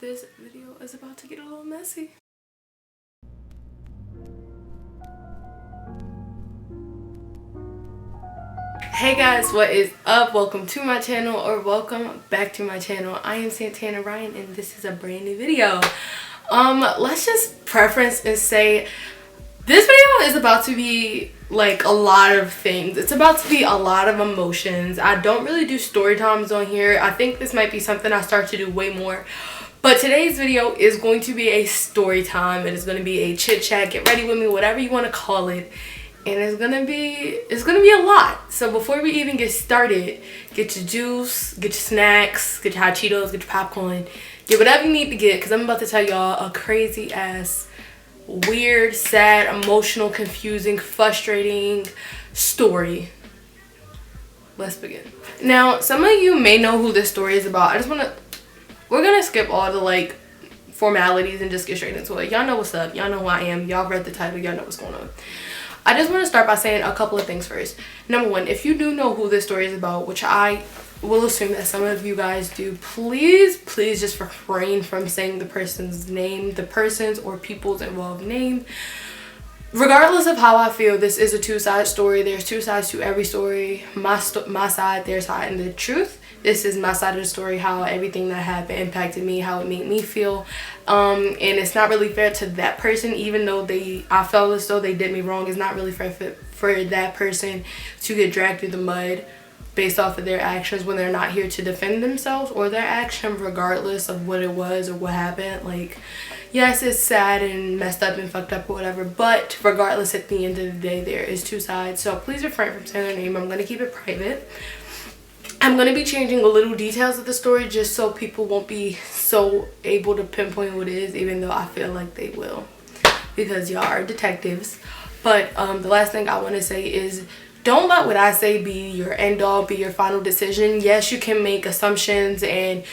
This video is about to get a little messy. Hey guys, what is up? Welcome to my channel, or welcome back to my channel. I am SANTANARYAN and this is a brand new video. Let's just preference and say this video is about to be like a lot of things. It's about to be a lot of emotions. I don't really do story times on here. I think this might be something I start to do way more. But today's video is going to be a story time. It is going to be a chit chat, get ready with me, whatever you want to call it. And it's gonna be a lot. So before we even get started, get your juice, get your snacks, get your hot Cheetos, get your popcorn, get whatever you need to get, because I'm about to tell y'all a crazy ass, weird, sad, emotional, confusing, frustrating story. Let's begin. Now, some of you may know who this story is about. We're gonna skip all the like formalities and just get straight into it. Y'all know what's up. Y'all know who I am. Y'all read the title. Y'all know what's going on. I just want to start by saying a couple of things first. Number one, if you do know who this story is about, which I will assume that some of you guys do, please just refrain from saying the person's name, the person's or people's involved name. Regardless of how I feel, this is a two-side story. There's two sides to every story. My side, their side, and the truth. This is my side of the story, how everything that happened impacted me, how it made me feel. And it's not really fair to that person, even though I felt as though they did me wrong. It's not really fair for that person to get dragged through the mud based off of their actions when they're not here to defend themselves or their action, regardless of what it was or what happened. Like, yes, it's sad and messed up and fucked up or whatever, but regardless, at the end of the day, there is two sides. So please refrain from saying their name. I'm going to keep it private. I'm going to be changing a little details of the story just so people won't be so able to pinpoint what it is, even though I feel like they will, because y'all are detectives. But the last thing I want to say is, don't let what I say be your end all, be your final decision. Yes, you can make assumptions and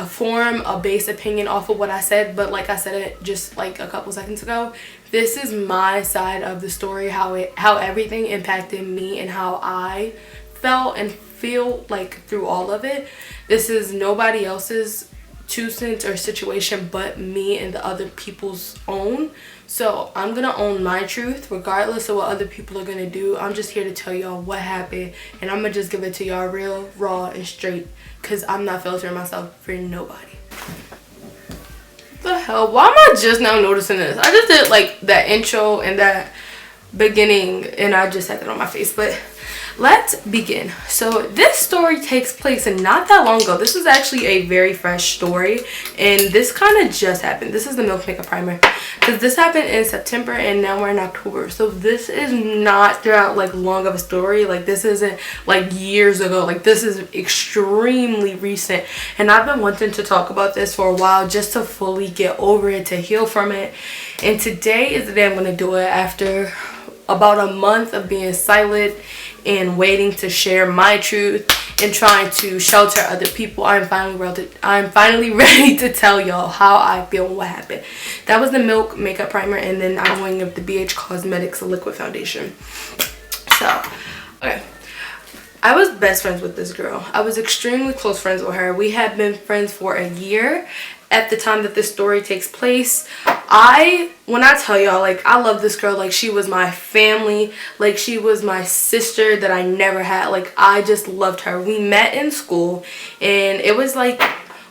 form a base opinion off of what I said, but like I said it just like a couple seconds ago, this is my side of the story, how everything impacted me and how I felt and feel like through all of it. This is nobody else's 2 cents or situation but me and the other people's own. So I'm gonna own my truth regardless of what other people are gonna do. I'm just here to tell y'all what happened, and I'm gonna just give it to y'all real, raw, and straight, because I'm not filtering myself for nobody. What the hell? Why am I just now noticing this? I just did like that intro and that beginning and I just had it on my face, but let's begin. So this story takes place not that long ago. This is actually a very fresh story, and this kind of just happened. This is the Milk Makeup Primer, because this happened in September and now we're in October. So this is not throughout like long of a story. Like, this isn't like years ago. Like, this is extremely recent, and I've been wanting to talk about this for a while just to fully get over it, to heal from it. And today is the day I'm going to do it. After about a month of being silent and waiting to share my truth and trying to shelter other people, I'm finally ready to tell y'all how I feel and what happened. That was the Milk Makeup Primer, and then I'm going with the BH Cosmetics Liquid Foundation. So, okay. I was best friends with this girl. I was extremely close friends with her. We had been friends for a year at the time that this story takes place. When I tell y'all, like, I love this girl. Like, she was my family. Like, she was my sister that I never had. Like, I just loved her. We met in school, and it was like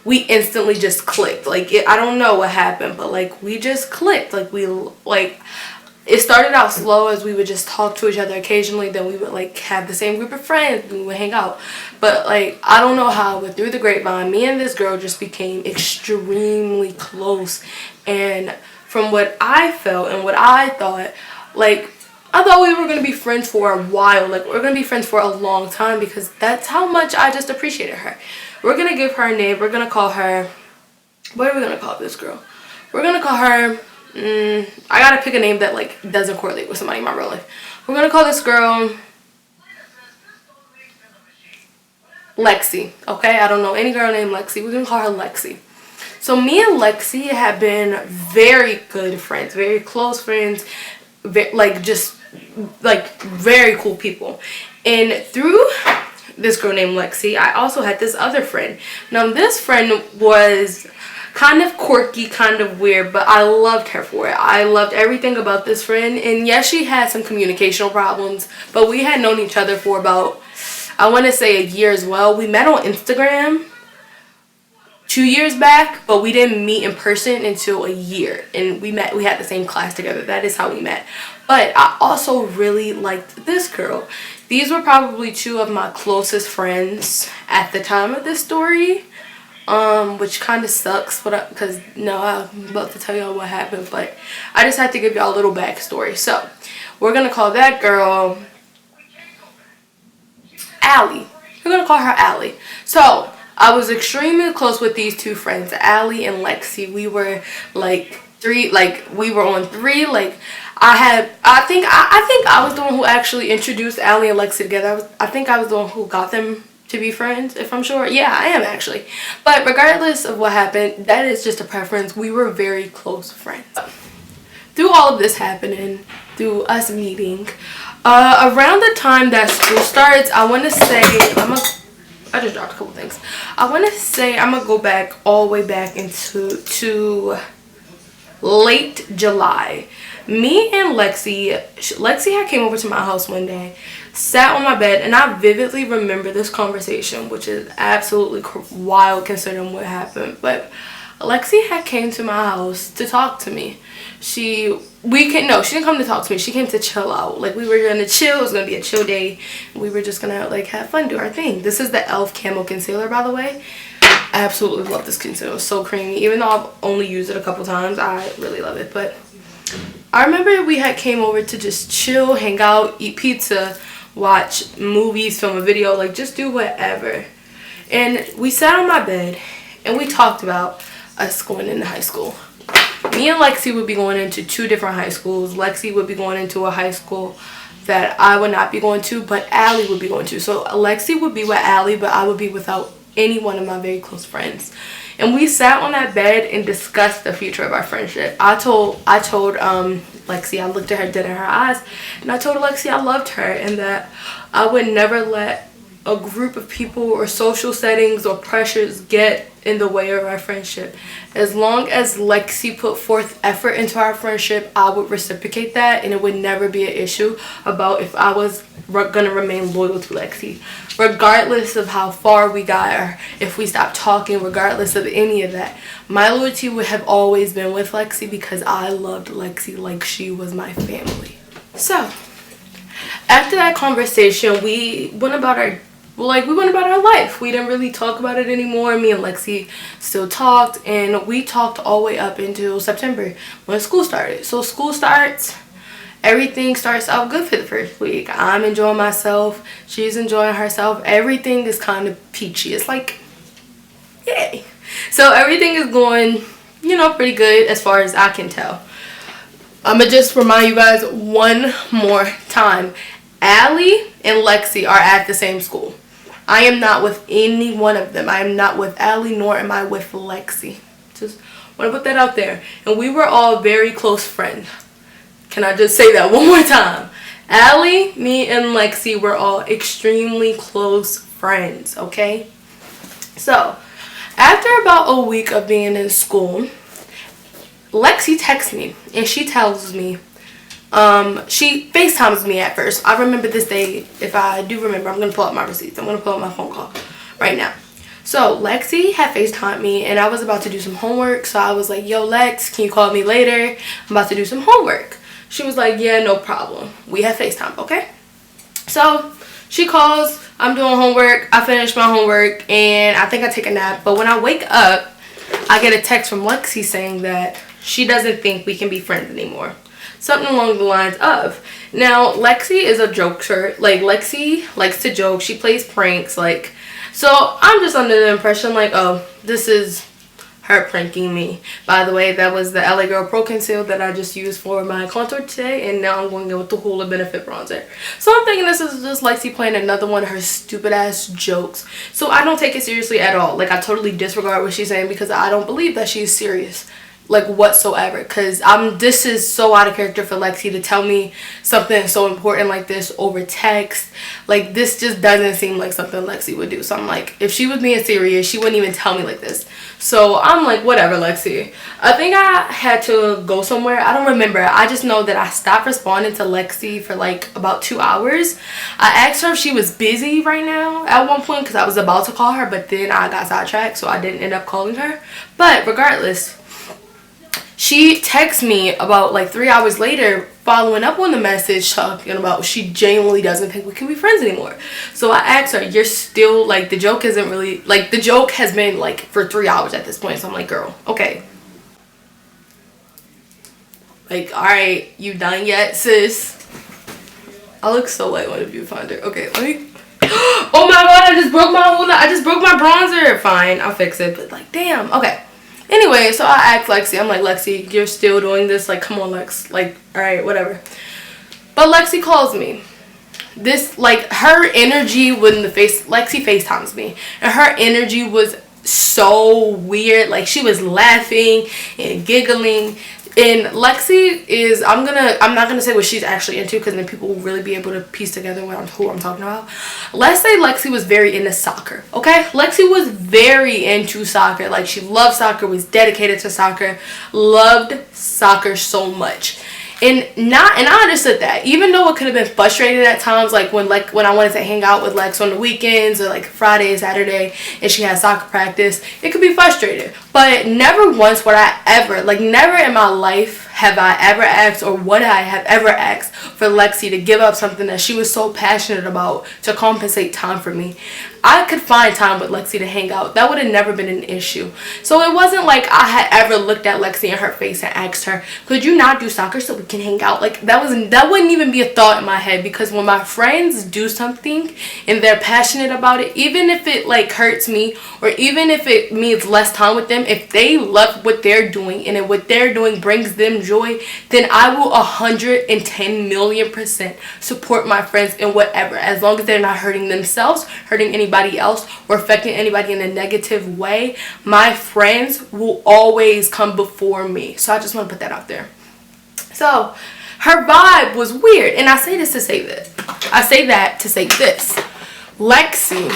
we instantly just clicked. Like, I don't know what happened, but like we just clicked. Like, it started out slow, as we would just talk to each other occasionally. Then we would like have the same group of friends. We would hang out. But like, I don't know how, but through the grapevine, me and this girl just became extremely close. And from what I felt and what I thought, like, I thought we were going to be friends for a while. Like, we're going to be friends for a long time, because that's how much I just appreciated her. We're going to give her a name. We're going to call her, what are we going to call this girl? We're going to call her, I gotta pick a name that like doesn't correlate with somebody in my real life. We're gonna call this girl Lexi. Okay, I don't know any girl named Lexi. We're gonna call her Lexi. So me and Lexi have been very good friends, very close friends, like just like very cool people. And through this girl named Lexi, I also had this other friend. Now this friend was kind of quirky, kind of weird, but I loved her for it. I loved everything about this friend. And yes, she had some communicational problems, but we had known each other for about, I want to say, a year as well. We met on Instagram 2 years back, but we didn't meet in person until a year. And we had the same class together. That is how we met. But I also really liked this girl. These were probably two of my closest friends at the time of this story. Which kind of sucks, because no, I'm about to tell y'all what happened, but I just had to give y'all a little backstory. So we're gonna call that girl Allie. We're gonna call her Allie. So I was extremely close with these two friends, Allie and Lexi. We were like we were on three. Like I think I was the one who actually introduced Allie and Lexi together. I think I was the one who got them to be friends, if I'm sure. Yeah, I am actually. But regardless of what happened, that is just a preference. We were very close friends. Through all of this happening, through us meeting, around the time that school starts, I want to say, I just dropped a couple things. I want to say I'm gonna go back all the way back to late July. Me and Lexi had came over to my house one day, sat on my bed, and I vividly remember this conversation, which is absolutely wild considering what happened. But Lexi had came to my house to talk to me. She didn't come to talk to me. She came to chill out. Like, we were gonna chill. It was gonna be a chill day. We were just gonna like have fun, do our thing. This is the e.l.f. Camo Concealer, by the way. I absolutely love this concealer. It's so creamy. Even though I've only used it a couple times, I really love it. But I remember we had came over to just chill, hang out, eat pizza, watch movies, film a video, like just do whatever. And we sat on my bed and we talked about us going into high school. Me and Lexi would be going into two different high schools. Lexi would be going into a high school that I would not be going to, but Allie would be going to. So Lexi would be with Allie, but I would be without any one of my very close friends. And we sat on that bed and discussed the future of our friendship. I told Lexi, I looked at her dead in her eyes, and I told Lexi I loved her and that I would never let a group of people or social settings or pressures get in the way of our friendship. As long as Lexi put forth effort into our friendship, I would reciprocate that, and it would never be an issue about if I was gonna remain loyal to Lexi, regardless of how far we got or if we stopped talking. Regardless of any of that, my loyalty would have always been with Lexi because I loved Lexi like she was my family. So after that conversation, we went about our life. We didn't really talk about it anymore. Me and Lexi still talked, and we talked all the way up until September when school started. So school starts, everything starts out good for the first week. I'm enjoying myself, she's enjoying herself. Everything is kind of peachy. It's like, yay. So everything is going, pretty good as far as I can tell. I'm gonna just remind you guys one more time. Allie and Lexi are at the same school. I am not with any one of them. I am not with Allie, nor am I with Lexi. Just want to put that out there. And we were all very close friends. Can I just say that one more time? Allie, me, and Lexi were all extremely close friends, okay? So, after about a week of being in school, Lexi texts me, and she tells me, she FaceTimes me at first. I remember this day. If I do remember, I'm going to pull up my receipts. I'm going to pull up my phone call right now. So Lexi had FaceTimed me, and I was about to do some homework. So I was like, yo, Lex, can you call me later? I'm about to do some homework. She was like, yeah, no problem. We have FaceTime, okay? So she calls. I'm doing homework. I finish my homework, and I think I take a nap. But when I wake up, I get a text from Lexi saying that she doesn't think we can be friends anymore. Something along the lines of, now Lexi is a jokester. Like, Lexi likes to joke. She plays pranks. Like, so I'm just under the impression like, oh, this is her pranking me. By the way, that was the LA Girl Pro Conceal that I just used for my contour today, and now I'm going in with the Hoola Benefit Bronzer. So I'm thinking this is just Lexi playing another one of her stupid ass jokes. So I don't take it seriously at all. Like, I totally disregard what she's saying because I don't believe that she's serious. like whatsoever, because this is so out of character for Lexi to tell me something so important like this over text. Like, this just doesn't seem like something Lexi would do. So I'm like, if she was being serious, she wouldn't even tell me like this. So I'm like, whatever, Lexi. I think I had to go somewhere. I don't remember. I just know that I stopped responding to Lexi for like about 2 hours. I asked her if she was busy right now at one point because I was about to call her, but then I got sidetracked, so I didn't end up calling her. But regardless, she texted me about like 3 hours later, following up on the message, talking about she genuinely doesn't think we can be friends anymore. So I asked her, you're still, like, the joke isn't really, like, the joke has been like for 3 hours at this point. So I'm like, girl, okay, like, all right, you done yet, sis? I look so light on a viewfinder. Okay, let me. Oh my god, I just broke my bronzer. Fine, I'll fix it. But like, damn. Okay. Anyway, so I asked Lexi. I'm like, Lexi, you're still doing this? Like, come on, Lex. Like, all right, whatever. But Lexi calls me. This, like, her energy when Lexi FaceTimes me, and her energy was so weird. Like, she was laughing and giggling. And Lexi is, I'm not gonna say what she's actually into, because then people will really be able to piece together who I'm talking about. Let's say Lexi was very into soccer, okay? Lexi was very into soccer. Like, she loved soccer, was dedicated to soccer, loved soccer so much. And I understood that, even though it could have been frustrating at times, like when I wanted to hang out with Lex on the weekends or like Friday, Saturday, and she had soccer practice, it could be frustrating. But never once would I ever, like, never in my life have I ever asked, or would I have ever asked for Lexi to give up something that she was so passionate about to compensate time for me. I could find time with Lexi to hang out. That would have never been an issue. So it wasn't like I had ever looked at Lexi in her face and asked her, could you not do soccer so we can hang out? Like, that wouldn't even be a thought in my head, because when my friends do something and they're passionate about it, even if it like hurts me, or even if it means less time with them, if they love what they're doing and what they're doing brings them joy, then I will 110,000,000% support my friends in whatever, as long as they're not hurting themselves, hurting anybody else, or affecting anybody in a negative way. My friends will always come before me. So I just want to put that out there. So her vibe was weird, and I say this to say this. I say that to say this. Lexi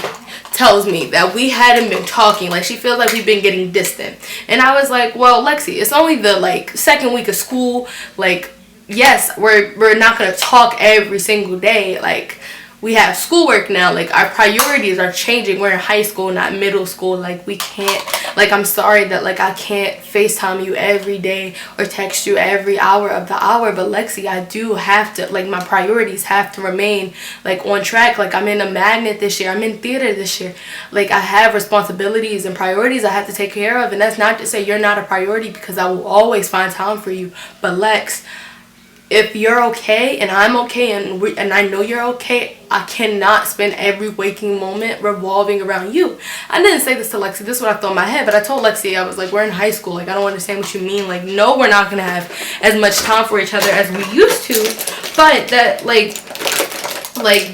tells me that we hadn't been talking, like she feels like we've been getting distant. And I was like, well, Lexi, it's only the like second week of school. Like, yes, we're not gonna talk every single day. Like, we have schoolwork now. Like, our priorities are changing. We're in high school, not middle school. Like, we can't, like, I'm sorry that like I can't FaceTime you every day or text you every hour of the hour, but Lexi, I do have to, like, my priorities have to remain like on track. Like, I'm in a magnet this year, I'm in theater this year. Like, I have responsibilities and priorities I have to take care of, and that's not to say you're not a priority, because I will always find time for you. But Lex, if you're okay and I'm okay, and I know you're okay, I cannot spend every waking moment revolving around you. I didn't say this to Lexi. This is what I thought in my head. But I told Lexi, I was like, we're in high school. Like, I don't understand what you mean. Like, no, we're not going to have as much time for each other as we used to. But that, like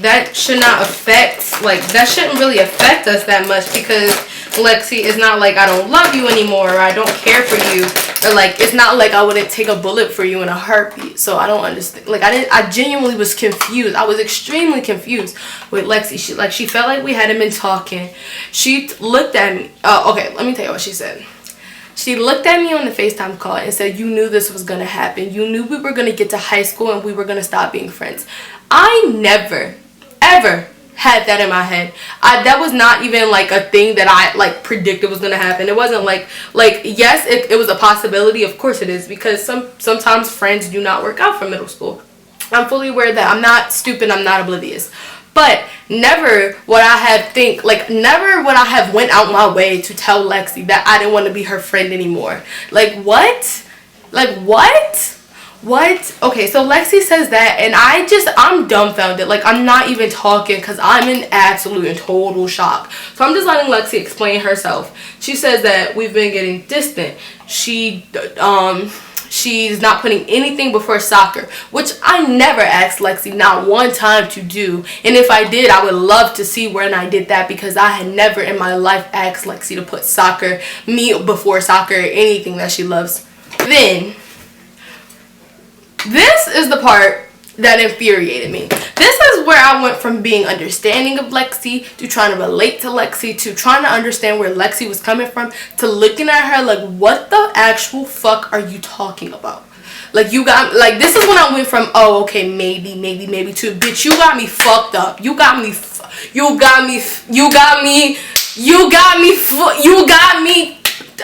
that should not affect, like, that shouldn't really affect us that much, because Lexi, it's not like I don't love you anymore, or I don't care for you, or like, it's not like I wouldn't take a bullet for you in a heartbeat. So I don't understand. Like, I genuinely was confused. I was extremely confused with Lexi. She felt like we hadn't been talking. She looked at me. Okay, let me tell you what she said. She looked at me on the FaceTime call and said, you knew this was going to happen. You knew we were going to get to high school and we were going to stop being friends. I never, ever had that in my head. That was not even like a thing that I like predicted was going to happen. It wasn't like yes, it was a possibility. Of course it is, because sometimes friends do not work out from middle school. I'm fully aware of that. I'm not stupid. I'm not oblivious. But never would I have never would I have went out my way to tell Lexi that I didn't want to be her friend anymore. Like, what? Like, what? What? Okay, so Lexi says that, and I'm dumbfounded. Like, I'm not even talking, because I'm in absolute and total shock. So I'm just letting Lexi explain herself. She says that we've been getting distant. She's not putting anything before soccer, which I never asked Lexi not one time to do. And if I did, I would love to see when I did that, because I had never in my life asked Lexi to put me before soccer or anything that she loves. Then, this is the part that infuriated me. This is where I went from being understanding of Lexi to trying to relate to Lexi to trying to understand where Lexi was coming from to looking at her like, what the actual fuck are you talking about? Like, you got, like, this is when I went from, oh, okay, maybe, to, bitch, you got me fucked up. You got me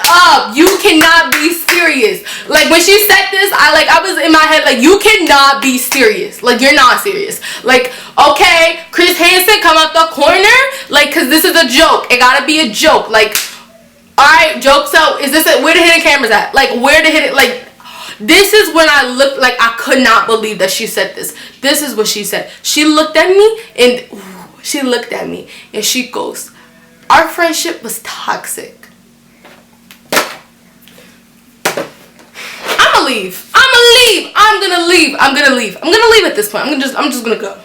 up. You cannot be serious. Like, when she said this, I was in my head like, you cannot be serious. Like, you're not serious. Like, okay, Chris Hansen, come out the corner. Like, cause this is a joke. It gotta be a joke. Like, alright, joke's out. Is this it? Where the hidden cameras at? Like, where the hidden, like, this is when I looked like I could not believe that she said this. This is what she said. She looked at me and she goes, our friendship was toxic. I'm gonna leave at this point. I'm just gonna go.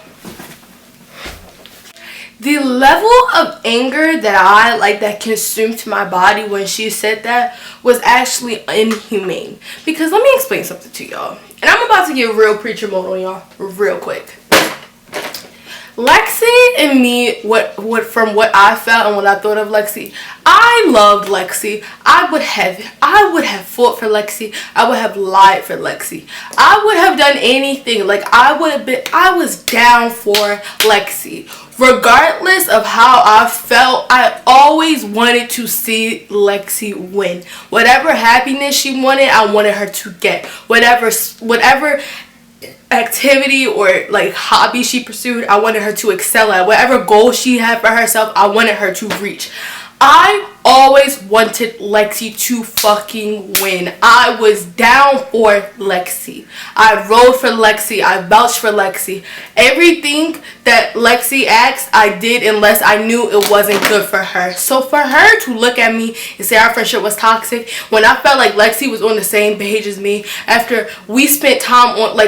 The level of anger that consumed my body when she said that was actually inhumane. Because let me explain something to y'all. And I'm about to get real preacher mode on y'all real quick. Lexi and me, from what I felt and what I thought of Lexi, I loved Lexi. I would have fought for Lexi. I would have lied for Lexi. I would have done anything. Like, I was down for Lexi. Regardless of how I felt, I always wanted to see Lexi win. Whatever happiness she wanted, I wanted her to get. Whatever activity or like hobby she pursued, I wanted her to excel at. Whatever goal she had for herself, I wanted her to reach. I always wanted Lexi to fucking win. I was down for Lexi. I rode for Lexi. I vouched for Lexi. Everything that Lexi asked, I did unless I knew it wasn't good for her. So for her to look at me and say our friendship was toxic, when I felt like Lexi was on the same page as me, after we spent time on,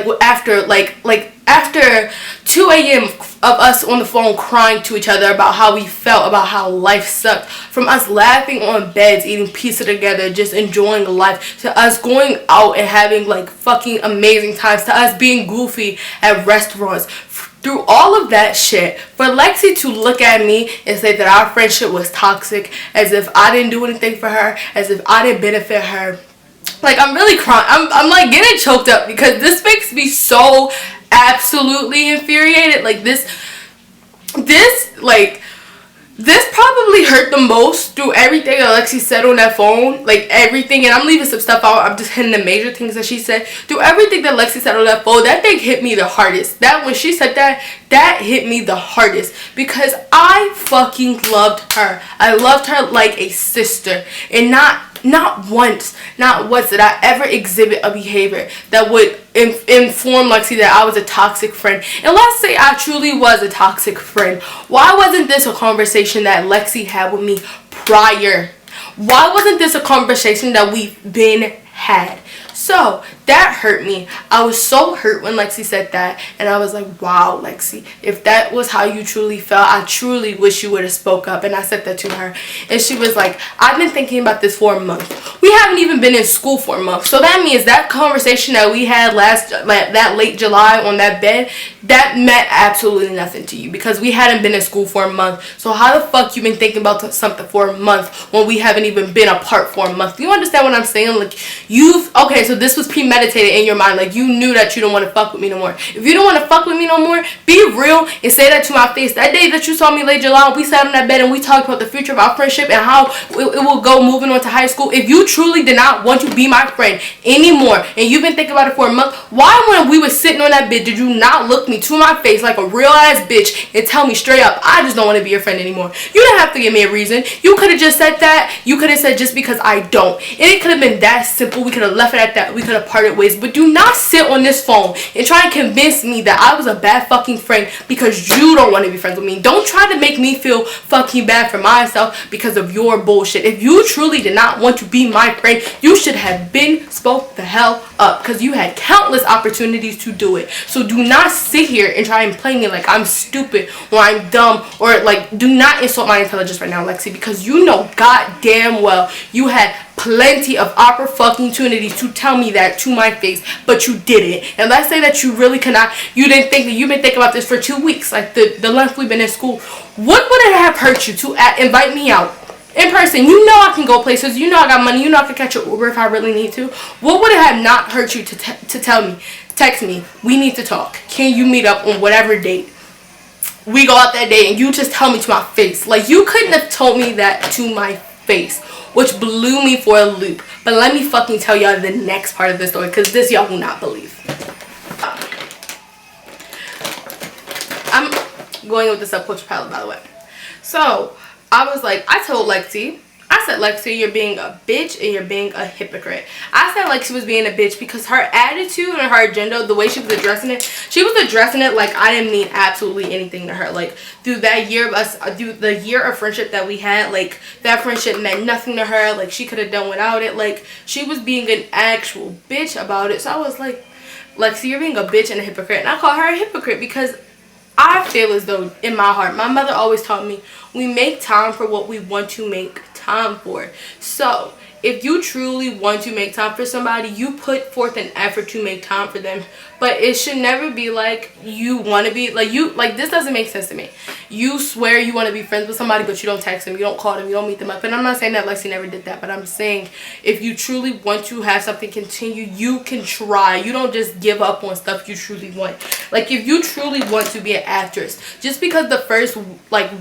after 2 a.m. of us on the phone crying to each other about how we felt, about how life sucked, from us laughing on beds, eating pizza together, just enjoying life, to us going out and having like fucking amazing times, to us being goofy at restaurants. Through all of that shit, for Lexi to look at me and say that our friendship was toxic, as if I didn't do anything for her, as if I didn't benefit her, like, I'm really crying. I'm like getting choked up because this makes me so absolutely infuriated. Like, this probably hurt the most through everything that Lexi said on that phone. Like, everything, and I'm leaving some stuff out. I'm just hitting the major things that she said. Through everything that Lexi said on that phone, that thing hit me the hardest. That, when she said that hit me the hardest because I fucking loved her. I loved her like a sister, and not once did I ever exhibit a behavior that would inform Lexi that I was a toxic friend. And let's say I truly was a toxic friend. Why wasn't this a conversation that Lexi had with me prior? Why wasn't this a conversation that we've been had? So that hurt me. I was so hurt when Lexi said that, and I was like, wow, Lexi, if that was how you truly felt, I truly wish you would have spoke up. And I said that to her, and she was like, I've been thinking about this for a month. We haven't even been in school for a month, so that means that conversation that we had that late July on that bed, that meant absolutely nothing to you because we hadn't been in school for a month. So how the fuck you been thinking about something for a month when we haven't even been apart for a month? Do you understand what I'm saying? Like, okay, so this was premeditated in your mind. Like, you knew that you don't want to fuck with me no more. If you don't want to fuck with me no more, be real and say that to my face. That day that you saw me late July, we sat on that bed and we talked about the future of our friendship and how it will go moving on to high school. If you truly did not want to be my friend anymore and you've been thinking about it for a month, why when we were sitting on that bed did you not look me to my face like a real ass bitch and tell me straight up, I just don't want to be your friend anymore? You didn't have to give me a reason. You could have just said that. You could have said just because I don't. And it could have been that simple. We could have left it at that. We could have parted ways. But do not sit on this phone and try and convince me that I was a bad fucking friend because you don't want to be friends with me. Don't try to make me feel fucking bad for myself because of your bullshit. If you truly did not want to be my friend, you should have been spoke the hell up because you had countless opportunities to do it. So do not sit here and try and play me like I'm stupid or I'm dumb, or like, do not insult my intelligence right now, Lexi, because you know goddamn well you had plenty of opportunities to tell me that to my face, but you didn't. And let's say that you really cannot, you didn't think that, you've been thinking about this for 2 weeks, like the length we've been in school. What would it have hurt you to invite me out in person? You know I can go places, you know I got money, you know I can catch an Uber if I really need to. What would it have not hurt you to tell me, text me, we need to talk, can you meet up on whatever date we go out that day, and you just tell me to my face? Like, you couldn't have told me that to my face, which blew me for a loop. But let me fucking tell y'all the next part of this story, because this y'all will not believe. I'm going with the subculture palette, by the way. So I was like, I told Lexi, I said, Lexi, you're being a bitch and you're being a hypocrite. I said Lexi was being a bitch because her attitude and her agenda, the way she was addressing it like I didn't mean absolutely anything to her. Like, through that year of us, through the year of friendship that we had, like, that friendship meant nothing to her. Like, she could have done without it. Like, she was being an actual bitch about it. So I was like, Lexi, you're being a bitch and a hypocrite. And I call her a hypocrite because I feel as though, in my heart, my mother always taught me, we make time for what we want to make time for. So if you truly want to make time for somebody, you put forth an effort to make time for them. But it should never be like you want to be like this doesn't make sense to me. You swear you want to be friends with somebody, but you don't text them, you don't call them, you don't meet them up. And I'm not saying that Lexi never did that, but I'm saying if you truly want to have something continue, you can try. You don't just give up on stuff you truly want. Like, if you truly want to be an actress, just because the first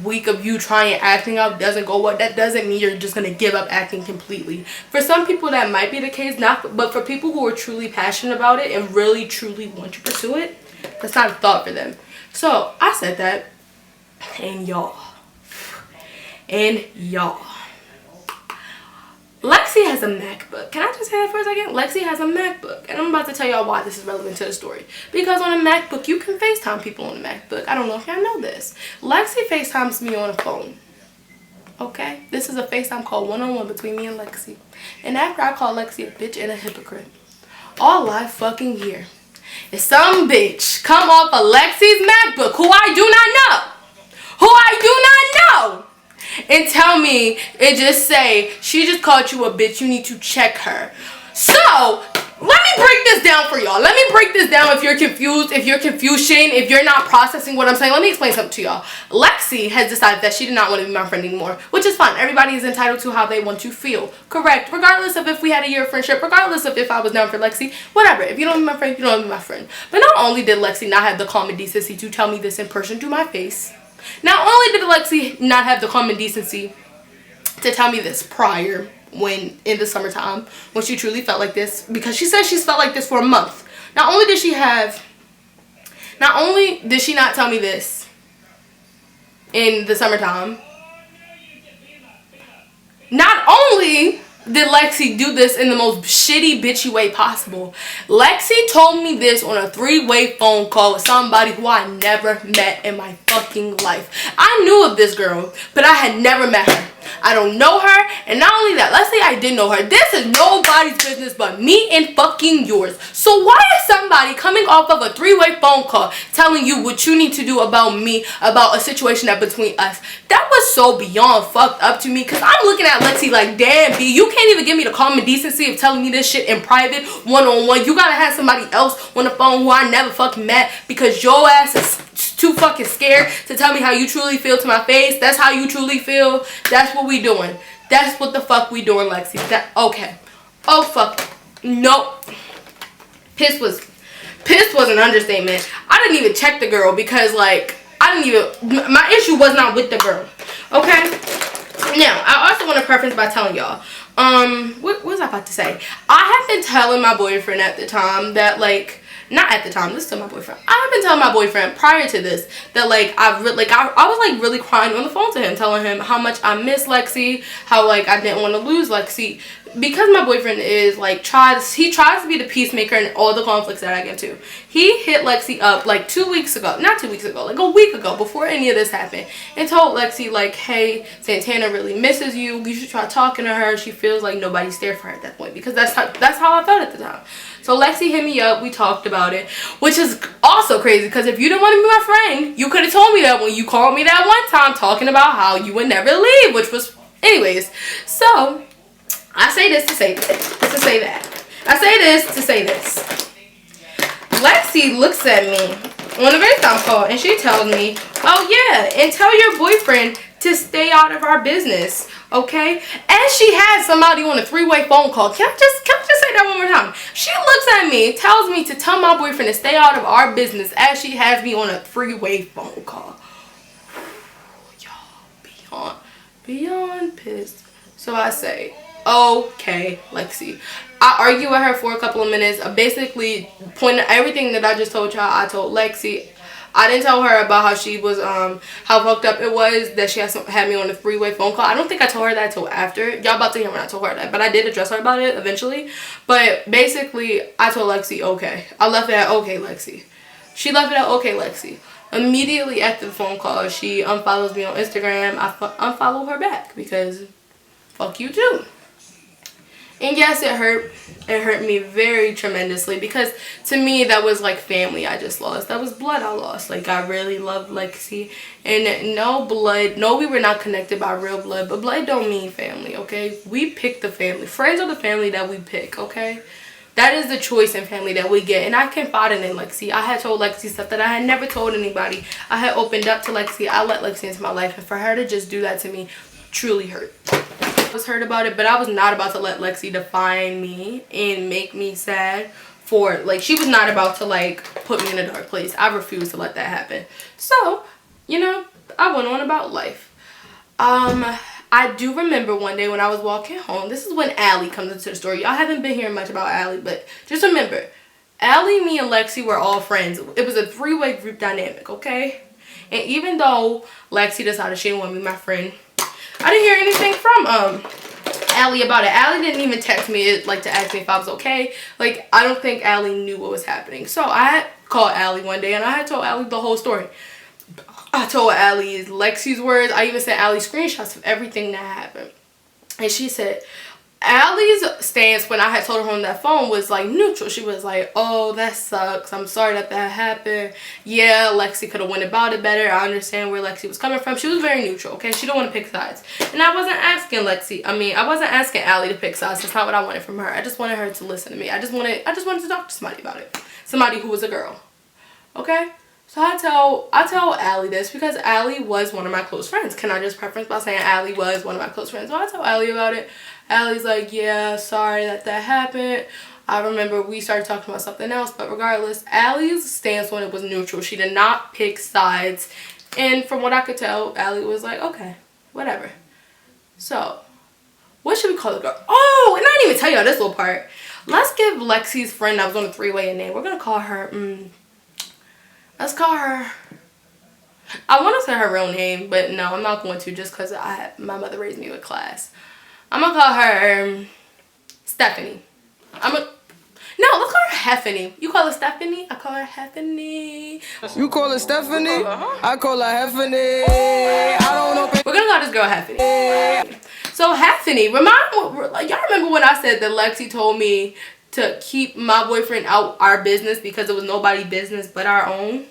week of you trying acting out doesn't go well, that doesn't mean you're just gonna give up acting completely. For some people that might be the case, but for people who are truly passionate about it and really truly want to pursue it, that's not a thought for them. So I said that, and y'all, Lexi has a MacBook. Can I just say that for a second? Lexi has a MacBook, and I'm about to tell y'all why this is relevant to the story. Because on a MacBook, you can FaceTime people on a MacBook. I don't know if y'all know this. Lexi FaceTimes me on a phone. Okay? This is a FaceTime call one-on-one between me and Lexi. And after I call Lexi a bitch and a hypocrite, all I fucking hear is some bitch come off of Lexi's MacBook who I do not know, and tell me and just say, she just called you a bitch, you need to check her. So let me break this down for y'all. Let me break this down if you're confused, if you're not processing what I'm saying. Let me explain something to y'all. Lexi has decided that she did not want to be my friend anymore, which is fine. Everybody is entitled to how they want to feel. Correct. Regardless of if we had a year of friendship, regardless of if I was down for Lexi, whatever. If you don't be my friend, you don't be my friend. But not only did Lexi not have the common decency to tell me this in person to my face, not only did Lexi not have the common decency to tell me this prior, when in the summertime, when she truly felt like this, because she said she's felt like this for a month. Not only did she not tell me this in the summertime, not only did Lexi do this in the most shitty, bitchy way possible, Lexi told me this on a 3-way phone call with somebody who I never met in my fucking life. I knew of this girl, but I had never met her. I don't know her, and not only that, let's say I did know her. This is nobody's business but me and fucking yours. So why is somebody coming off of a 3-way phone call telling you what you need to do about me, about a situation that between us? That was so beyond fucked up to me, because I'm looking at Lexi like, damn, B, you can't even give me the common decency of telling me this shit in private, one-on-one. You gotta have somebody else on the phone who I never fucking met, because your ass is too fucking scared to tell me how you truly feel to my face. That's how you truly feel. That's what we doing. That's what the fuck we doing, Lexi. That okay. Oh fuck. Nope. Pissed was an understatement. I didn't even check the girl because my issue was not with the girl. Okay? Now, I also want to preface by telling y'all, what was I about to say? I have been telling my boyfriend at the time that, like, not at the time, this is still my boyfriend. I have been telling my boyfriend prior to this that I was really crying on the phone to him, telling him how much I miss Lexi, how I didn't want to lose Lexi, because my boyfriend is he tries to be the peacemaker in all the conflicts that I get to. He hit Lexi up not 2 weeks ago, like a week ago, before any of this happened, and told Lexi hey, Santana really misses you. You should try talking to her. She feels like nobody's there for her at that point, because that's how I felt at the time. So Lexi hit me up. We talked about it, which is also crazy, because if you didn't want to be my friend, you could have told me that when you called me that one time talking about how you would never leave, which was, anyways. So I say this to say this, to say that. I say this to say this. Lexi looks at me on a FaceTime call and she tells me, oh yeah, and tell your boyfriend to stay out of our business, okay? And she had somebody on a 3-way phone call. Can I just say that one more time? She looks at me, tells me to tell my boyfriend to stay out of our business as she has me on a 3-way phone call. Y'all, beyond pissed. So I say, okay, Lexi. I argue with her for a couple of minutes. I basically pointed everything that I just told y'all. I told Lexi. I didn't tell her about how she was, how fucked up it was that she had me on a 3-way phone call. I don't think I told her that until after. Y'all about to hear when I told her that. But I did address her about it eventually. But basically, I told Lexi, okay. I left it at okay, Lexi. She left it at okay, Lexi. Immediately after the phone call, she unfollows me on Instagram. I unfollow her back because fuck you too. And yes, it hurt. It hurt me very tremendously because to me that was like family I just lost. That was blood I lost. Like I really loved Lexi, and no, we were not connected by real blood, but blood don't mean family, okay? We pick the family. Friends are the family that we pick, okay? That is the choice in family that we get. And I confided in Lexi. I had told Lexi stuff that I had never told anybody. I had opened up to Lexi. I let Lexi into my life, and for her to just do that to me truly hurt. I was hurt about it, but I was not about to let Lexi define me and make me sad for, like, she was not about to, like, put me in a dark place. I refused to let that happen. So, you know, I went on about life. I do remember one day when I was walking home. This is when Allie comes into the story. Y'all haven't been hearing much about Allie, but just remember, Allie, me, and Lexi were all friends. It was a 3-way group dynamic, okay? And even though Lexi decided she didn't want to be my friend, I didn't hear anything from Allie about it. Allie didn't even text me like to ask me if I was okay. Like, I don't think Allie knew what was happening. So I had called Allie one day and I had told Allie the whole story. I told Allie Lexi's words. I even sent Allie screenshots of everything that happened. And she said, Allie's stance when I had told her on that phone was like neutral. She was like, oh, that sucks. I'm sorry that happened. Yeah, Lexi could have went about it better. I understand where Lexi was coming from. She was very neutral, okay? She don't want to pick sides. And I wasn't asking I wasn't asking Allie to pick sides. That's not what I wanted from her. I just wanted her to listen to me. I just wanted to talk to somebody about it. Somebody who was a girl. Okay? So I tell Allie this because Allie was one of my close friends. Can I just preference by saying Allie was one of my close friends? So I tell Allie about it. Allie's like, yeah, sorry that happened. I remember we started talking about something else, but regardless, Allie's stance on it was neutral. She did not pick sides. And from what I could tell, Allie was like, okay, whatever. So, what should we call the girl? Oh, and I didn't even tell y'all this little part. Let's give Lexi's friend that was on the 3-way a name. We're going to call her, let's call her, I want to say her real name, but no, I'm not going to just because my mother raised me with class. I'm going to call her Stephanie. No, let's call her Heffany. You call her Stephanie? I call her Heffany. You call her Stephanie? I call her Heffany. I don't know. We're going to call this girl Heffany. So Heffany, y'all remember when I said that Lexi told me to keep my boyfriend out our business because it was nobody's business but our own?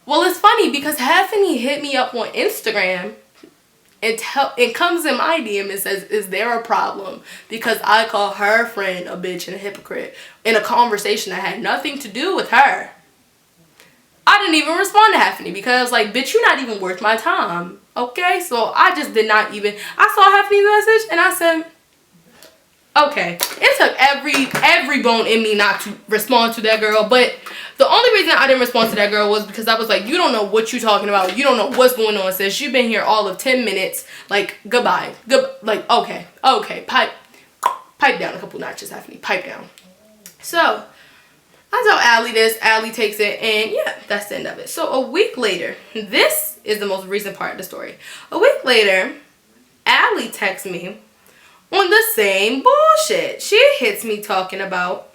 Well, it's funny because Heffany hit me up on Instagram and comes in my DM and says, is there a problem? Because I call her friend a bitch and a hypocrite in a conversation that had nothing to do with her. I didn't even respond to Heffany because I was like, bitch, you're not even worth my time. Okay? So I just did not even, I saw Heffany's message and I said, okay. It took every bone in me not to respond to that girl, but the only reason I didn't respond to that girl was because I was like, you don't know what you're talking about. You don't know what's going on, sis. You've been here all of 10 minutes. Like, goodbye. Like, okay. Pipe down a couple notches, Heffany. Pipe down. So, I tell Allie this. Allie takes it, and yeah, that's the end of it. So, a week later, this is the most recent part of the story. A week later, Allie texts me on the same bullshit. She hits me talking about,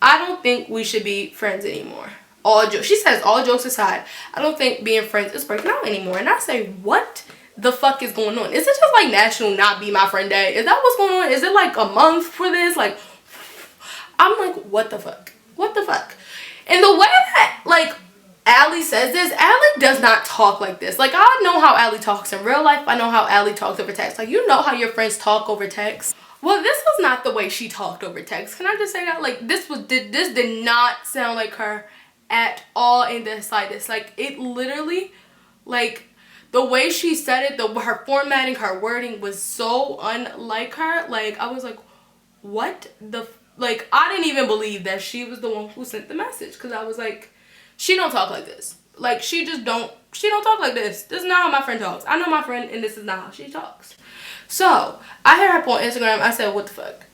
I don't think we should be friends anymore. She says, all jokes aside, I don't think being friends is working out anymore. And I say, what the fuck is going on? Is it just like National Not Be My Friend Day? Is that what's going on? Is it like a month for this? Like, I'm like, what the fuck? What the fuck? And the way that, like, Allie says this, Allie does not talk like this. Like, I know how Allie talks in real life. I know how Allie talks over text. Like, you know how your friends talk over text. Well, this was not the way she talked over text. Can I just say that? Like, this did not sound like her at all in the slightest. Like, it literally, like, the way she said it, her formatting, her wording was so unlike her. Like, I was like, what the, like, I didn't even believe that she was the one who sent the message. Because I was like, she don't talk like this. Like, she don't talk like this. This is not how my friend talks. I know my friend, and this is not how she talks. So, I hit her up on Instagram. I said, what the fuck?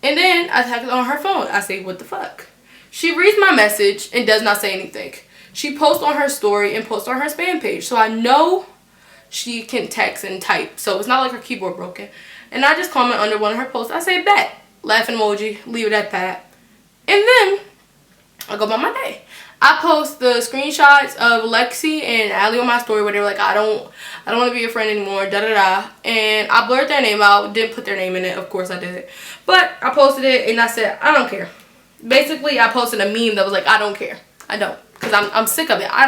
And then I tagged on her phone. I say, what the fuck? She reads my message and does not say anything. She posts on her story and posts on her spam page. So I know she can text and type. So it's not like her keyboard broken. And I just comment under one of her posts. I say, bet. Laughing emoji. Leave it at that. And then I go about my day. I post the screenshots of Lexi and Allie on my story where they were like, I don't want to be your friend anymore, da da da. And I blurred their name out, didn't put their name in it, of course I did it. But I posted it and I said, I don't care. Basically, I posted a meme that was like, I don't care. I don't. Because I'm sick of it. I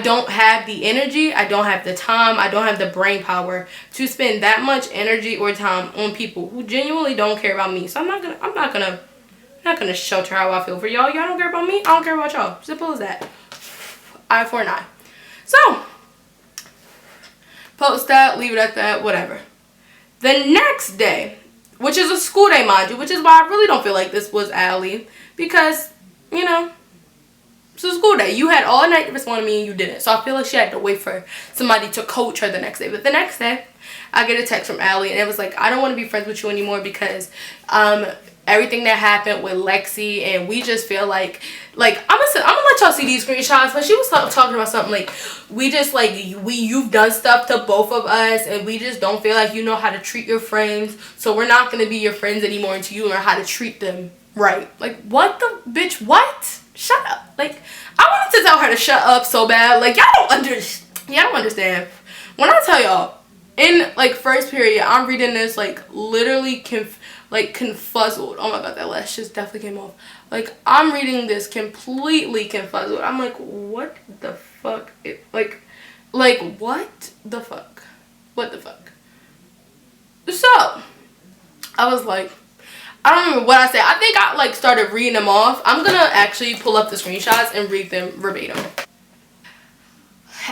don't have the energy, I don't have the time, I don't have the brain power to spend that much energy or time on people who genuinely don't care about me. So I'm not gonna shelter how I feel for y'all. Y'all don't care about me, I don't care about y'all. Simple as that. Eye for an eye. So, post that, leave it at that, whatever. The next day, which is a school day, mind you, which is why I really don't feel like this was Allie. Because, you know, it's a school day. You had all night to respond to me and you didn't. So I feel like she had to wait for somebody to coach her the next day. But the next day, I get a text from Allie and it was like, I don't want to be friends with you anymore because everything that happened with Lexi, and we just feel like I'm gonna let y'all see these screenshots, but she was talking about something like, we just like, you've done stuff to both of us and we just don't feel like you know how to treat your friends, so we're not gonna be your friends anymore until you learn how to treat them right. Like, what the bitch, what? Shut up. Like, I wanted to tell her to shut up so bad. Like, y'all don't understand. When I tell y'all, in like first period, I'm reading this like literally confuzzled. Oh my god, that lash just definitely came off. Like, I'm reading this completely confuzzled. I'm like, what the fuck? Like what the fuck? What the fuck? So, I was like, I don't remember what I said. I think I like started reading them off. I'm gonna actually pull up the screenshots and read them verbatim.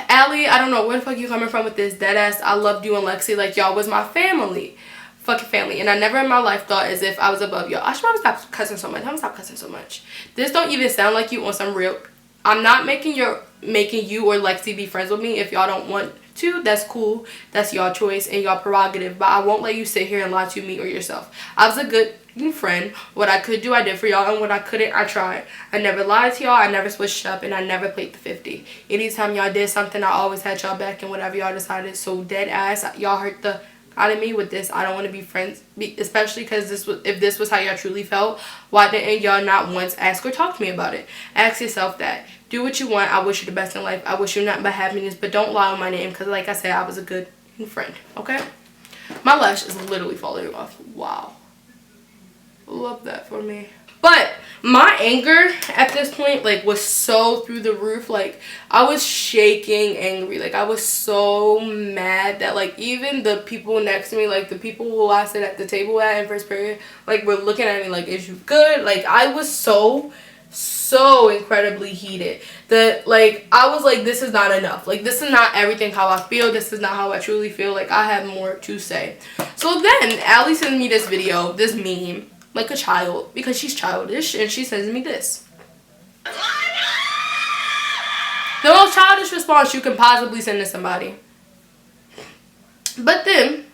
Allie, I don't know where the fuck you coming from with this deadass. I loved you and Lexi like y'all was my family. Fucking family. And I never in my life thought as if I was above y'all. I should probably stop cussing so much. I'm gonna stop cussing so much. This don't even sound like you on some real. I'm not making you or Lexi be friends with me. If y'all don't want to, that's cool. That's y'all choice and y'all prerogative. But I won't let you sit here and lie to me or yourself. I was a good friend. What I could do, I did for y'all, and what I couldn't, I tried. I never lied to y'all, I never switched up, and I never played the 50. Anytime y'all did something, I always had y'all back, and whatever y'all decided. So dead ass, y'all hurt the out of me with this. I don't want to be friends, especially because if this was how y'all truly felt, why didn't y'all not once ask or talk to me about it? Ask yourself that. Do what you want. I wish you the best in life. I wish you nothing but happiness, but don't lie on my name, because like I said, I was a good friend. Okay, my lash is literally falling off. Wow, love that for me. But my anger at this point like was so through the roof. Like, I was shaking angry. Like, I was so mad that like even the people next to me, like the people who I sat at the table at in first period, like were looking at me like, is you good? Like, I was so incredibly heated that like I was like, this is not enough. Like, this is not everything how I feel. This is not how I truly feel. Like, I have more to say. So then Allie sent me this video, this meme, like a child, because she's childish, and she sends me this. The most childish response you can possibly send to somebody. But then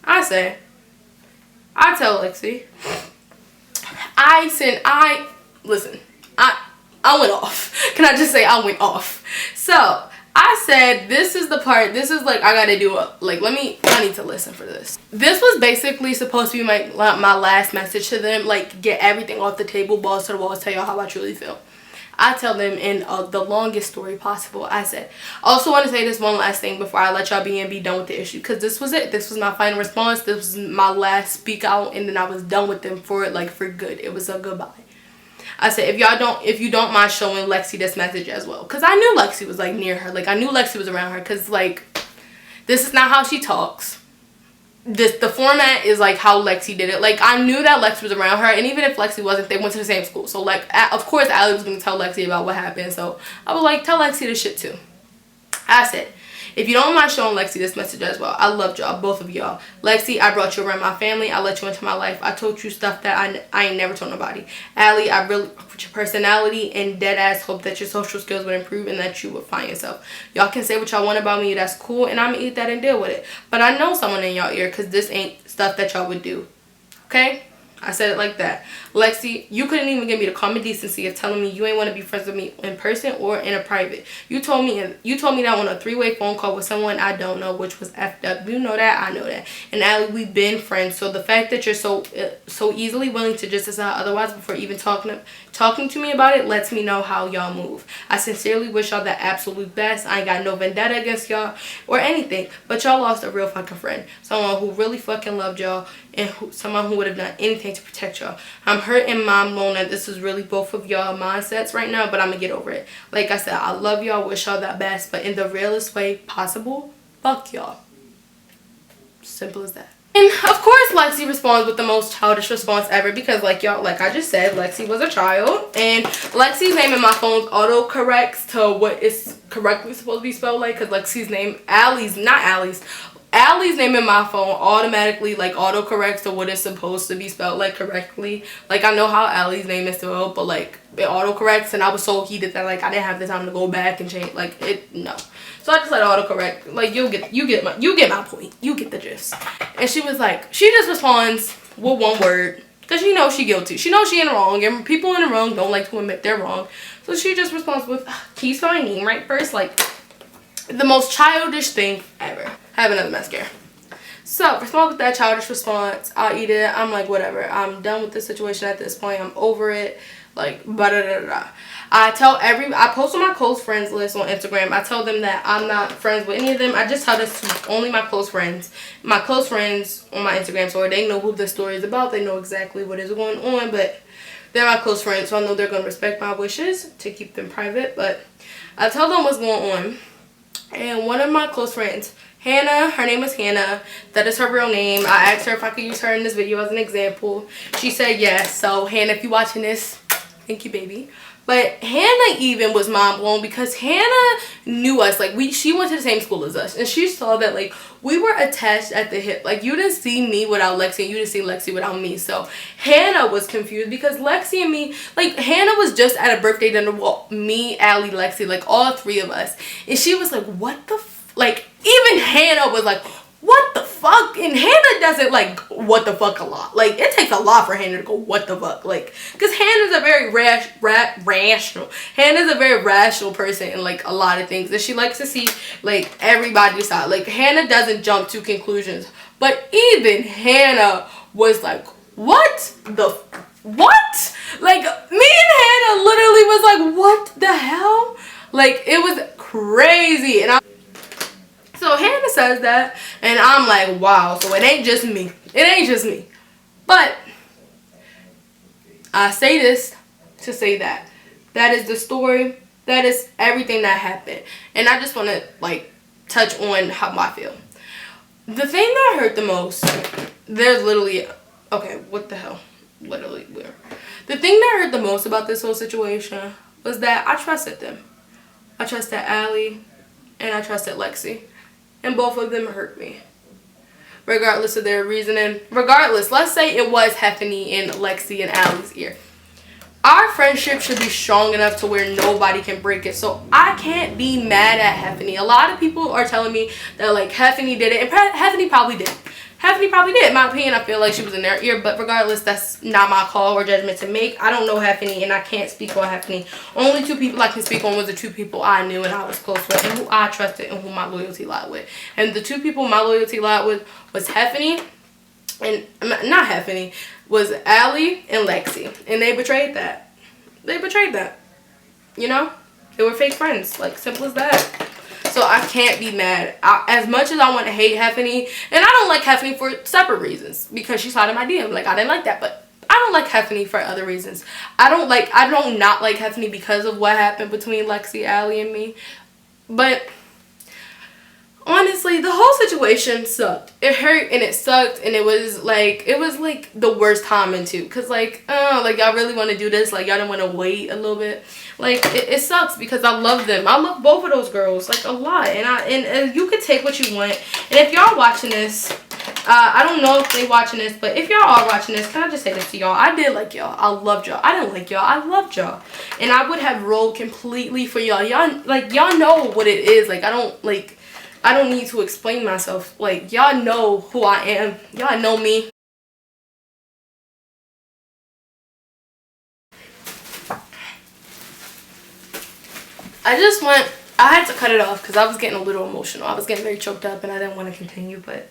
I tell Lexi, listen, I went off. Can I just say I went off? So I said, this is the part, this is like, I gotta do it. Like, I need to listen for this. This was basically supposed to be my last message to them. Like, get everything off the table, balls to the walls, tell y'all how I truly feel. I tell them in the longest story possible. I said, I also want to say this one last thing before I let y'all be done with the issue. Because this was it. This was my final response. This was my last speak out. And then I was done with them for good. It was a goodbye. I said, if you don't mind showing Lexi this message as well. Because I knew Lexi was, like, near her. Like, I knew Lexi was around her. Because, like, this is not how she talks. The format is, like, how Lexi did it. Like, I knew that Lexi was around her. And even if Lexi wasn't, they went to the same school. So, like, of course, Allie was going to tell Lexi about what happened. So, I was like, tell Lexi this shit, too. I said, if you don't mind showing Lexi this message as well, I loved y'all, both of y'all. Lexi, I brought you around my family. I let you into my life. I told you stuff that I ain't never told nobody. Allie, I really put your personality and dead ass hope that your social skills would improve and that you would find yourself. Y'all can say what y'all want about me. That's cool, and I'm gonna eat that and deal with it. But I know someone in y'all ear because this ain't stuff that y'all would do. Okay? I said it like that. Lexi, you couldn't even give me the common decency of telling me you ain't want to be friends with me in person or in a private. You told me that on a 3-way phone call with someone I don't know, which was effed up. You know that, I know that. And Allie, we've been friends. So the fact that you're so easily willing to just decide otherwise before even talking to me about it lets me know how y'all move. I sincerely wish y'all the absolute best. I ain't got no vendetta against y'all or anything, but y'all lost a real fucking friend, someone who really fucking loved y'all, and someone who would have done anything to protect y'all. I'm hurt and mind blown that this is really both of y'all mindsets right now, but I'm gonna get over it. Like I said, I love y'all, wish y'all the best, but in the realest way possible, fuck y'all. Simple as that. And of course, Lexi responds with the most childish response ever because, like I just said, Lexi was a child, and Lexi's name in my phone auto-corrects to what is correctly supposed to be spelled like, because Lexi's name, Allie's name in my phone automatically, like, autocorrects to what is supposed to be spelled, like, correctly. Like, I know how Allie's name is spelled, but, like, it autocorrects, and I was so heated that, like, I didn't have the time to go back and change, like, no. So I just let it autocorrect. Like, you get my point. You get the gist. And she was like, she just responds with one word, because she knows she guilty. She knows she in the wrong, and people in the wrong don't like to admit they're wrong. So she just responds with, can you spell my name right first? Like, the most childish thing ever. Have another mascara. So, respond with that childish response. I'll eat it. I'm like, whatever. I'm done with this situation at this point. I'm over it. Like, da-da-da-da. I post on my close friends list on Instagram. I tell them that I'm not friends with any of them. I just tell this to only my close friends. My close friends on my Instagram story, they know who the story is about. They know exactly what is going on, but they're my close friends, so I know they're going to respect my wishes to keep them private. But I tell them what's going on. And one of my close friends, Hannah, her name is Hannah. That is her real name. I asked her if I could use her in this video as an example. She said yes. So, Hannah, if you're watching this, thank you, baby. But Hannah even was mind blown because Hannah knew us. Like, she went to the same school as us. And she saw that, like, we were attached at the hip. Like, you didn't see me without Lexi, and you didn't see Lexi without me. So, Hannah was confused because Lexi and me, like, Hannah was just at a birthday dinner with me, Allie, Lexi, like, all three of us. And she was like, what the like, even Hannah was like, what the fuck? And Hannah doesn't, like, what the fuck a lot. Like, it takes a lot for Hannah to go, what the fuck? Like, because Hannah's a very rational. Hannah's a very rational person in, like, a lot of things. And she likes to see, like, everybody's side. Like, Hannah doesn't jump to conclusions. But even Hannah was like, what the what? Like, me and Hannah literally was like, what the hell? Like, it was crazy. And so Hannah says that, and I'm like, wow, so it ain't just me. It ain't just me. But I say this to say that. That is the story. That is everything that happened. And I just want to, like, touch on how I feel. The thing that hurt the most, there's literally, okay, what the hell? Literally, where? The thing that hurt the most about this whole situation was that I trusted them. I trusted Allie, and I trusted Lexi. And both of them hurt me. Regardless of their reasoning. Regardless, let's say it was Heffany in Lexi and Allie's ear. Our friendship should be strong enough to where nobody can break it. So I can't be mad at Heffany. A lot of people are telling me that, like, Heffany did it. And Heffany probably did. Heffany probably did. In my opinion, I feel like she was in their ear. But regardless, that's not my call or judgment to make. I don't know Heffany, and I can't speak on Heffany. Only two people I can speak on was the two people I knew and I was close with, and who I trusted and who my loyalty lied with. And the two people my loyalty lied with was Heffany, and not Heffany, was Allie and Lexi. And they betrayed that. They betrayed that. You know? They were fake friends. Like, simple as that. So I can't be mad. As much as I want to hate Heffany, and I don't like Heffany for separate reasons, because she slid in my DM. Like, I didn't like that, but I don't don't like Heffany for other reasons. I don't not like Heffany because of what happened between Lexi, Allie, and me. But honestly, the whole situation sucked. It hurt and it sucked, and it was like the worst timing too. Cause like y'all really want to do this? Like y'all don't want to wait a little bit? Like it sucks because I love them. I love both of those girls like a lot, and you could take what you want. And if y'all watching this, I don't know if they watching this, but if y'all are watching this, can I just say this to y'all? I did like y'all. I loved y'all. I didn't like y'all. I loved y'all, and I would have rolled completely for y'all. Y'all know what it is. Like I don't need to explain myself. Like, y'all know who I am. Y'all know me. I had to cut it off because I was getting a little emotional. I was getting very choked up and I didn't want to continue. But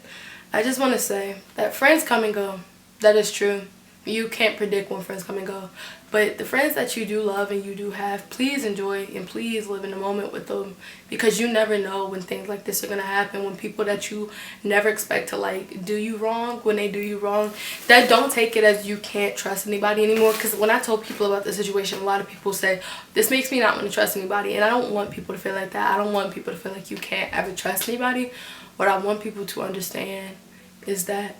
I just want to say that friends come and go. That is true. You can't predict when friends come and go. But the friends that you do love and you do have, please enjoy and please live in the moment with them, because you never know when things like this are going to happen, when people that you never expect to like do you wrong, when they do you wrong. That don't take it as you can't trust anybody anymore, because when I told people about the situation, a lot of people said this makes me not want to trust anybody, and I don't want people to feel like that. I don't want people to feel like you can't ever trust anybody. What I want people to understand is that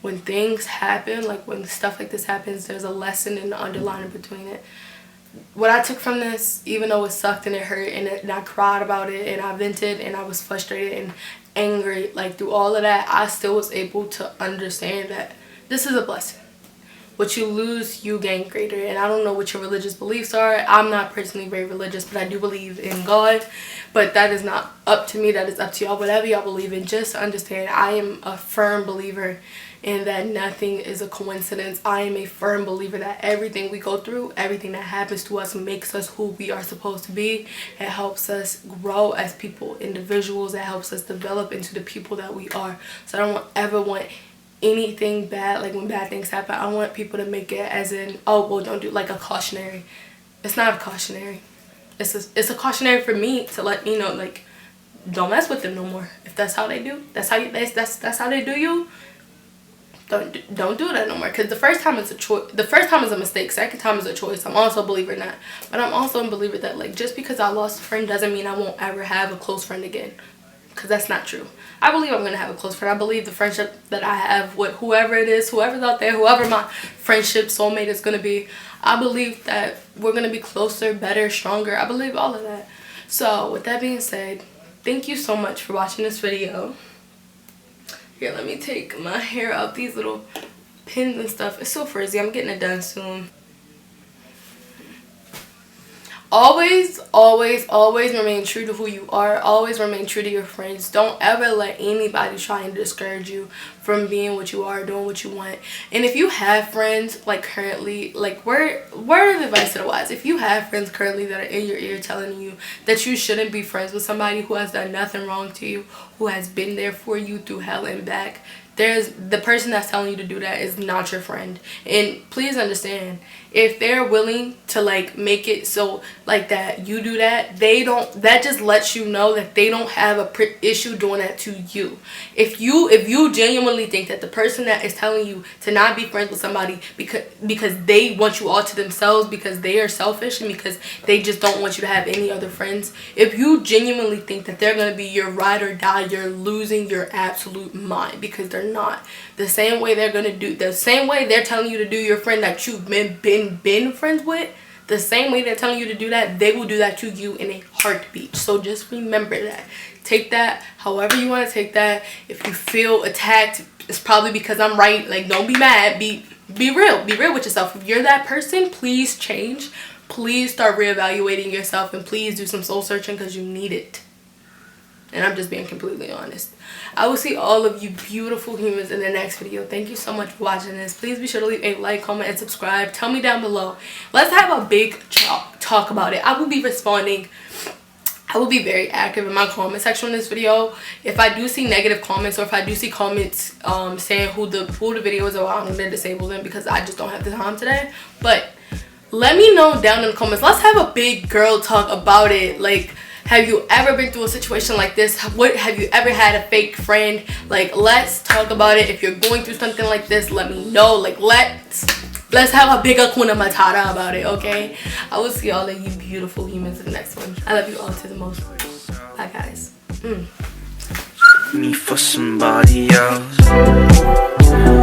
when things happen, like when stuff like this happens, there's a lesson in the underlining between it. What I took from this, even though it sucked and it hurt and I cried about it and I vented and I was frustrated and angry, like through all of that, I still was able to understand that this is a blessing. What you lose, you gain greater. And I don't know what your religious beliefs are. I'm not personally very religious, but I do believe in God. But that is not up to me. That is up to y'all. Whatever y'all believe in, just understand I am a firm believer in that nothing is a coincidence. I am a firm believer that everything we go through, everything that happens to us makes us who we are supposed to be. It helps us grow as people, individuals. It helps us develop into the people that we are. So I don't ever want anything bad, like when bad things happen, I want people to make it as in, oh, well, don't do, like a cautionary. It's not a cautionary. It's a cautionary for me to let me know, like, don't mess with them no more. If that's how they do, that's how they do you. Don't do that no more. Because the first time it's a choice. The first time is a mistake. Second time is a choice. I'm also a believer in that. But I'm also a believer that, like, just because I lost a friend doesn't mean I won't ever have a close friend again. Because that's not true. I believe I'm going to have a close friend. I believe the friendship that I have with whoever it is, whoever's out there, whoever my friendship soulmate is going to be, I believe that we're going to be closer, better, stronger. I believe all of that. So with that being said, thank you so much for watching this video. Here, let me take my hair out. These little pins and stuff. It's so frizzy. I'm getting it done soon. Always, always, always remain true to who you are. Always remain true to your friends. Don't ever let anybody try and discourage you from being what you are, doing what you want. And if you have friends, like currently, like word of advice to the wise, if you have friends currently that are in your ear telling you that you shouldn't be friends with somebody who has done nothing wrong to you, who has been there for you through hell and back, the person that's telling you to do that is not your friend. And please understand, if they're willing to like make it so like that you do that, that just lets you know that they don't have a issue doing that to you. If you genuinely think that the person that is telling you to not be friends with somebody because they want you all to themselves, because they are selfish, and because they just don't want you to have any other friends, if you genuinely think that they're going to be your ride or die, you're losing your absolute mind, because they're not. The same way they're telling you to do your friend that you've been friends with, the same way they're telling you to do that, they will do that to you in a heartbeat. So just remember that. Take that however you want to take that. If you feel attacked, it's probably because I'm right. Like, don't be mad. Be real. Be real with yourself. If you're that person, please change. Please start reevaluating yourself, and please do some soul searching, because you need it. And I'm just being completely honest. I will see all of you beautiful humans in the next video. Thank you so much for watching this. Please be sure to leave a like, comment, and subscribe. Tell me down below. Let's have a big talk about it. I will be responding. I will be very active in my comment section in this video. If I do see negative comments, or if I do see comments saying who the video is about, I'm going to disable them because I just don't have the time today. But let me know down in the comments. Let's have a big girl talk about it. Like, have you ever been through a situation like this? What have you ever had a fake friend? Like, let's talk about it. If you're going through something like this, let me know. Like, let's Let's have a big Hakuna Matata about it, okay? I will see all of you beautiful humans in the next one. I love you all to the most. Bye, guys. Me for somebody else.